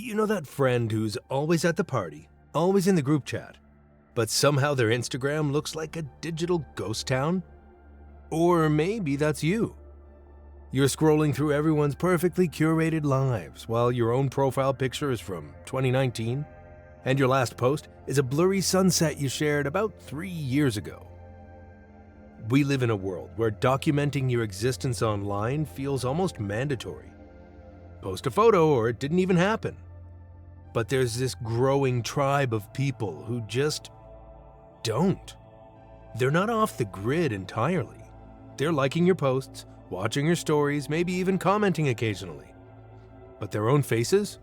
You know that friend who's always at the party, always in the group chat, but somehow their Instagram looks like a digital ghost town? Or maybe that's you. You're scrolling through everyone's perfectly curated lives while your own profile picture is from 2019, and your last post is a blurry sunset you shared about 3 years ago. We live in a world where documenting your existence online feels almost mandatory. Post a photo or it didn't even happen. But there's this growing tribe of people who just don't. They're not off the grid entirely. They're liking your posts, watching your stories, maybe even commenting occasionally. But their own faces?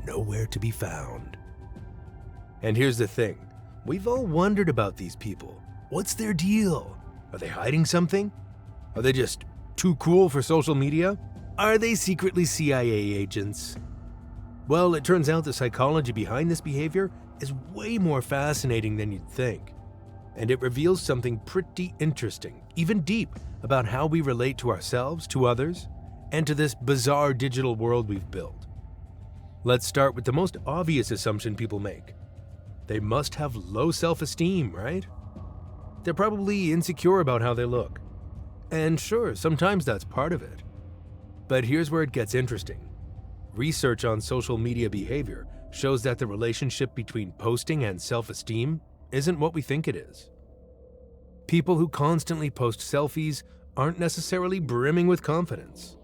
Nowhere to be found. And here's the thing. We've all wondered about these people. What's their deal? Are they hiding something? Are they just too cool for social media? Are they secretly CIA agents? Well, it turns out the psychology behind this behavior is way more fascinating than you'd think. And it reveals something pretty interesting, even deep, about how we relate to ourselves, to others, and to this bizarre digital world we've built. Let's start with the most obvious assumption people make. They must have low self-esteem, right? They're probably insecure about how they look. And sure, sometimes that's part of it. But here's where it gets interesting. Research on social media behavior shows that the relationship between posting and self-esteem isn't what we think it is. People who constantly post selfies aren't necessarily brimming with confidence.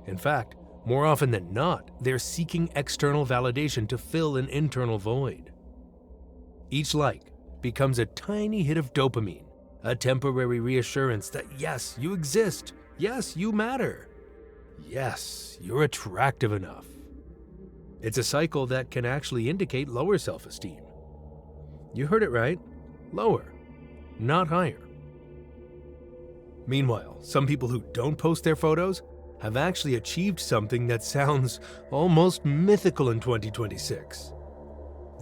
In fact, more often than not, they're seeking external validation to fill an internal void. Each like becomes a tiny hit of dopamine, a temporary reassurance that yes, you exist, yes, you matter, yes, you're attractive enough. It's a cycle that can actually indicate lower self-esteem. You heard it right, lower, not higher. Meanwhile, some people who don't post their photos have actually achieved something that sounds almost mythical in 2026.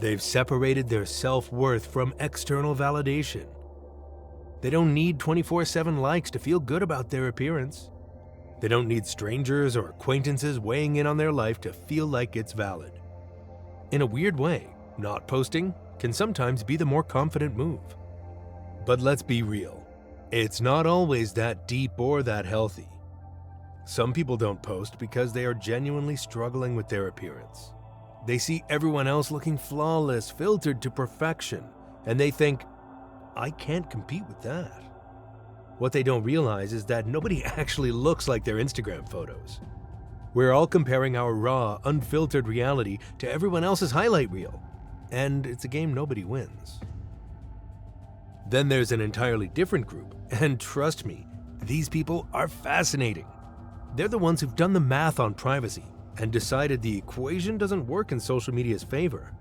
They've separated their self-worth from external validation. They don't need 24/7 likes to feel good about their appearance. They don't need strangers or acquaintances weighing in on their life to feel like it's valid. In a weird way, not posting can sometimes be the more confident move. But let's be real, it's not always that deep or that healthy. Some people don't post because they are genuinely struggling with their appearance. They see everyone else looking flawless, filtered to perfection, and they think, I can't compete with that. What they don't realize is that nobody actually looks like their Instagram photos. We're all comparing our raw, unfiltered reality to everyone else's highlight reel, and it's a game nobody wins. Then there's an entirely different group, and trust me, these people are fascinating. They're the ones who've done the math on privacy and decided the equation doesn't work in social media's favor.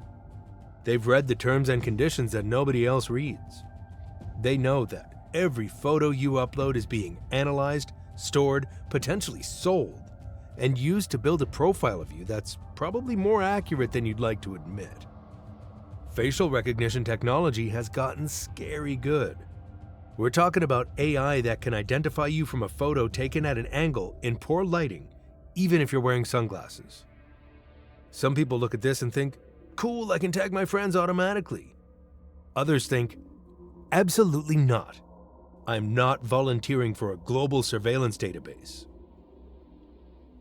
They've read the terms and conditions that nobody else reads. They know that every photo you upload is being analyzed, stored, potentially sold, and used to build a profile of you that's probably more accurate than you'd like to admit. Facial recognition technology has gotten scary good. We're talking about AI that can identify you from a photo taken at an angle in poor lighting, even if you're wearing sunglasses. Some people look at this and think, cool, I can tag my friends automatically. Others think, absolutely not. I'm not volunteering for a global surveillance database.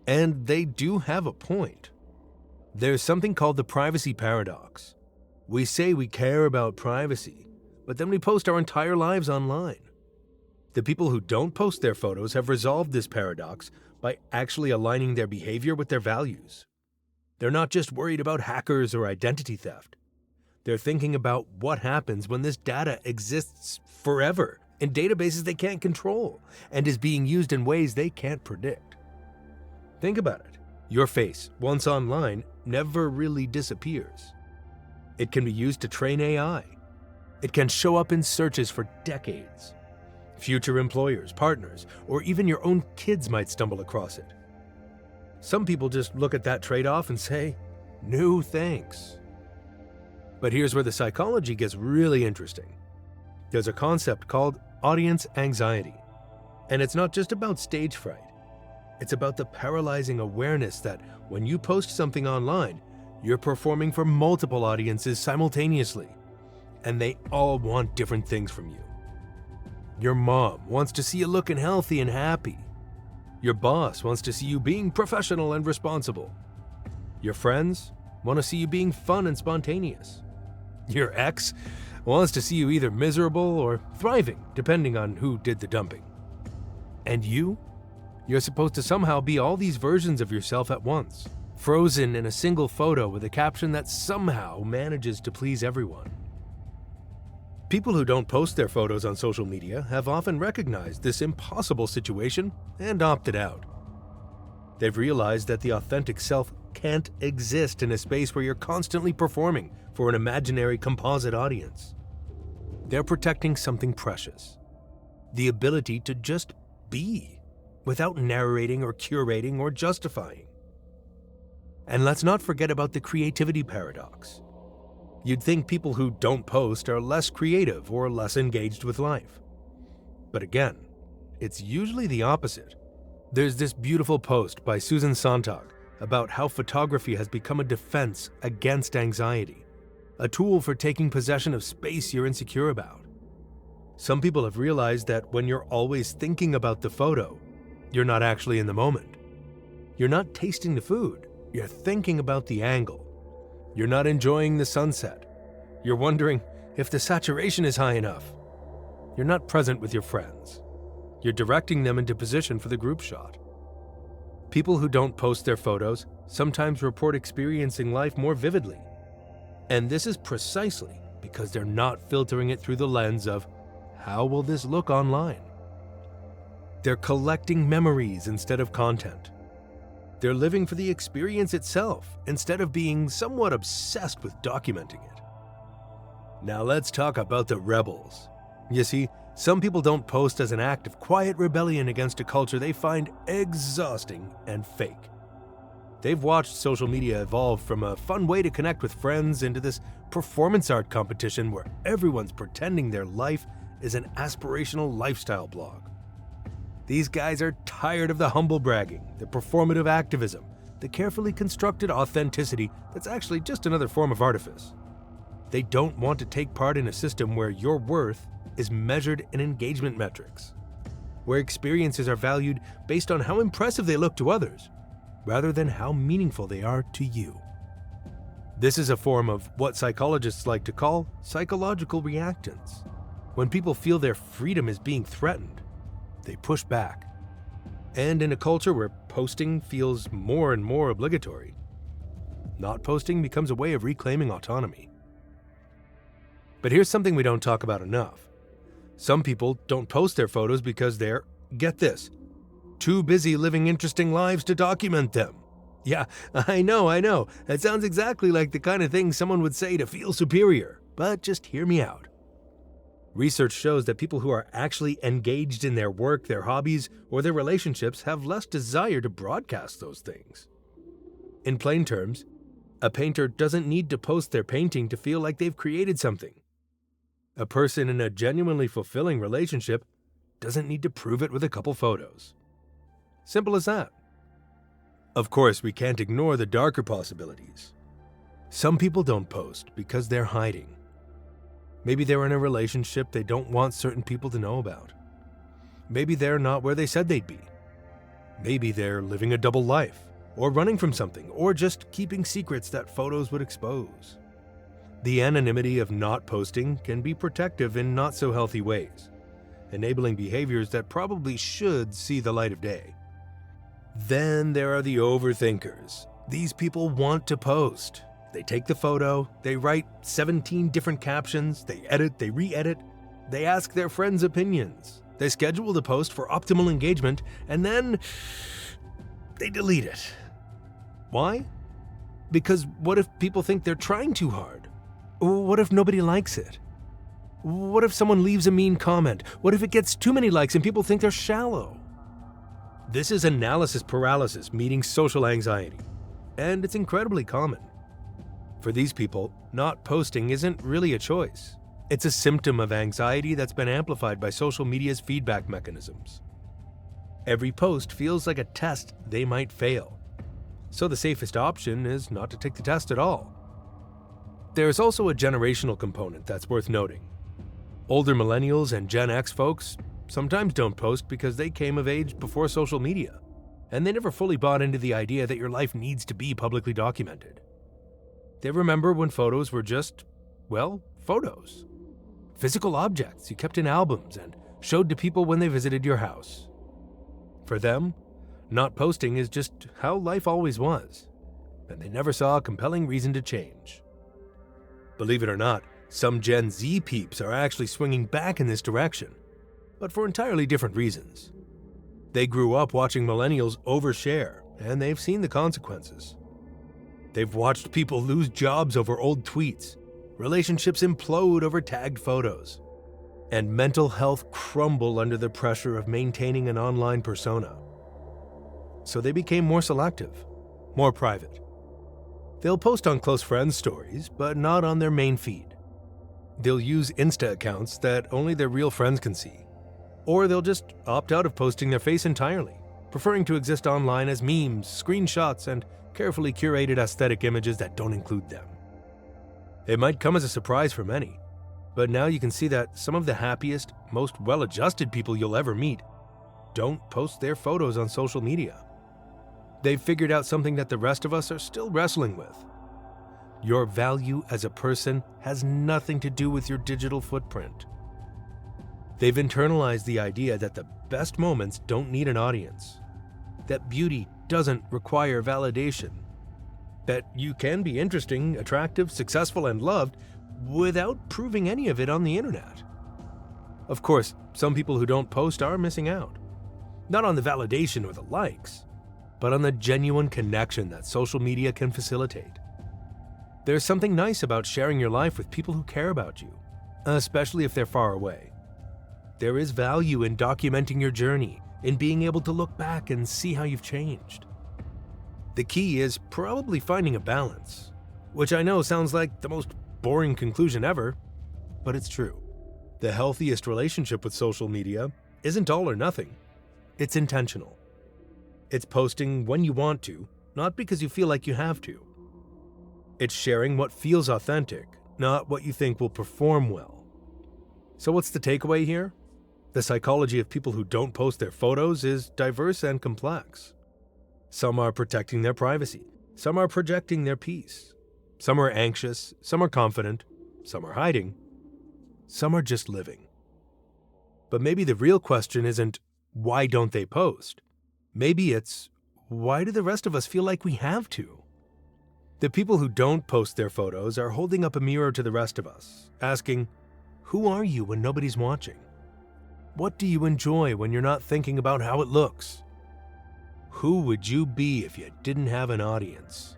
And they do have a point. There's something called the privacy paradox. We say we care about privacy, but then we post our entire lives online. The people who don't post their photos have resolved this paradox by actually aligning their behavior with their values. They're not just worried about hackers or identity theft. They're thinking about what happens when this data exists forever in databases they can't control and is being used in ways they can't predict. Think about it. Your face, once online, never really disappears. It can be used to train AI. It can show up in searches for decades. Future employers, partners, or even your own kids might stumble across it. Some people just look at that trade-off and say, no thanks. But here's where the psychology gets really interesting. There's a concept called audience anxiety. And it's not just about stage fright. It's about the paralyzing awareness that when you post something online, You're performing for multiple audiences simultaneously, and they all want different things from you. Your mom wants to see you looking healthy and happy. Your boss wants to see you being professional and responsible. Your friends want to see you being fun and spontaneous. Your ex wants to see you either miserable or thriving, depending on who did the dumping. And you're supposed to somehow be all these versions of yourself at once, frozen in a single photo with a caption that somehow manages to please everyone. People who don't post their photos on social media have often recognized this impossible situation and opted out. They've realized that the authentic self can't exist in a space where you're constantly performing for an imaginary composite audience. They're protecting something precious, the ability to just be, without narrating or curating or justifying. And let's not forget about the creativity paradox. You'd think people who don't post are less creative or less engaged with life. But again, it's usually the opposite. There's this beautiful post by Susan Sontag about how photography has become a defense against anxiety, a tool for taking possession of space you're insecure about. Some people have realized that when you're always thinking about the photo, you're not actually in the moment. You're not tasting the food, you're thinking about the angle. You're not enjoying the sunset. You're wondering if the saturation is high enough. You're not present with your friends. You're directing them into position for the group shot. People who don't post their photos sometimes report experiencing life more vividly. And this is precisely because they're not filtering it through the lens of, how will this look online? They're collecting memories instead of content. They're living for the experience itself instead of being somewhat obsessed with documenting it. Now let's talk about the rebels. You see, some people don't post as an act of quiet rebellion against a culture they find exhausting and fake. They've watched social media evolve from a fun way to connect with friends into this performance art competition where everyone's pretending their life is an aspirational lifestyle blog. These guys are tired of the humble bragging, the performative activism, the carefully constructed authenticity that's actually just another form of artifice. They don't want to take part in a system where your worth is measured in engagement metrics, where experiences are valued based on how impressive they look to others, rather than how meaningful they are to you. This is a form of what psychologists like to call psychological reactance. When people feel their freedom is being threatened, they push back. And in a culture where posting feels more and more obligatory, not posting becomes a way of reclaiming autonomy. But here's something we don't talk about enough. Some people don't post their photos because they're, get this, too busy living interesting lives to document them. Yeah, I know. That sounds exactly like the kind of thing someone would say to feel superior, but just hear me out. Research shows that people who are actually engaged in their work, their hobbies, or their relationships have less desire to broadcast those things. In plain terms, a painter doesn't need to post their painting to feel like they've created something. A person in a genuinely fulfilling relationship doesn't need to prove it with a couple photos. Simple as that. Of course, we can't ignore the darker possibilities. Some people don't post because they're hiding. Maybe they're in a relationship they don't want certain people to know about. Maybe they're not where they said they'd be. Maybe they're living a double life, or running from something, or just keeping secrets that photos would expose. The anonymity of not posting can be protective in not so healthy ways, enabling behaviors that probably should see the light of day. Then there are the overthinkers. These people want to post. They take the photo, they write 17 different captions, they edit, they re-edit, they ask their friends' opinions, they schedule the post for optimal engagement, and then they delete it. Why? Because what if people think they're trying too hard? What if nobody likes it? What if someone leaves a mean comment? What if it gets too many likes and people think they're shallow? This is analysis paralysis meeting social anxiety, and it's incredibly common. For these people, not posting isn't really a choice. It's a symptom of anxiety that's been amplified by social media's feedback mechanisms. Every post feels like a test they might fail, so the safest option is not to take the test at all. There's also a generational component that's worth noting. Older Millennials and Gen X folks sometimes don't post because they came of age before social media, and they never fully bought into the idea that your life needs to be publicly documented. They remember when photos were just, well, photos. Physical objects you kept in albums and showed to people when they visited your house. For them, not posting is just how life always was, and they never saw a compelling reason to change. Believe it or not, some Gen Z peeps are actually swinging back in this direction, but for entirely different reasons. They grew up watching millennials overshare, and they've seen the consequences. They've watched people lose jobs over old tweets, relationships implode over tagged photos, and mental health crumble under the pressure of maintaining an online persona. So they became more selective, more private. They'll post on close friends' stories, but not on their main feed. They'll use Insta accounts that only their real friends can see. Or they'll just opt out of posting their face entirely, preferring to exist online as memes, screenshots, and carefully curated aesthetic images that don't include them. It might come as a surprise for many, but now you can see that some of the happiest, most well-adjusted people you'll ever meet don't post their photos on social media. They've figured out something that the rest of us are still wrestling with. Your value as a person has nothing to do with your digital footprint. They've internalized the idea that the best moments don't need an audience, that beauty doesn't require validation, that you can be interesting, attractive, successful, and loved without proving any of it on the internet. Of course, some people who don't post are missing out, not on the validation or the likes, but on the genuine connection that social media can facilitate. There's something nice about sharing your life with people who care about you, especially if they're far away. There is value in documenting your journey, in being able to look back and see how you've changed. The key is probably finding a balance, which I know sounds like the most boring conclusion ever, but it's true. The healthiest relationship with social media isn't all or nothing. It's intentional. It's posting when you want to, not because you feel like you have to. It's sharing what feels authentic, not what you think will perform well. So what's the takeaway here? The psychology of people who don't post their photos is diverse and complex. Some are protecting their privacy. Some are projecting their peace. Some are anxious. Some are confident. Some are hiding. Some are just living. But maybe the real question isn't, why don't they post? Maybe it's, why do the rest of us feel like we have to? The people who don't post their photos are holding up a mirror to the rest of us, asking, who are you when nobody's watching? What do you enjoy when you're not thinking about how it looks? Who would you be if you didn't have an audience?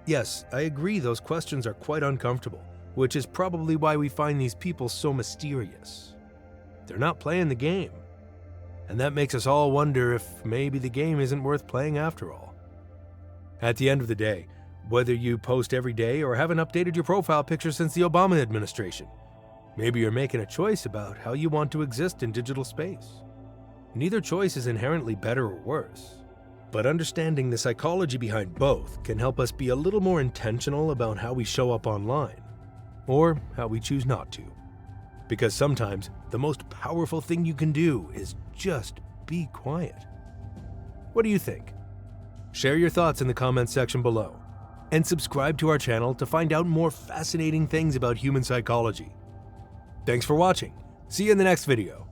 Yes, I agree those questions are quite uncomfortable, which is probably why we find these people so mysterious. They're not playing the game. And that makes us all wonder if maybe the game isn't worth playing after all. At the end of the day, whether you post every day or haven't updated your profile picture since the Obama administration, maybe you're making a choice about how you want to exist in digital space. Neither choice is inherently better or worse, but understanding the psychology behind both can help us be a little more intentional about how we show up online, or how we choose not to. Because sometimes the most powerful thing you can do is just be quiet. What do you think? Share your thoughts in the comments section below, and subscribe to our channel to find out more fascinating things about human psychology. Thanks for watching. See you in the next video.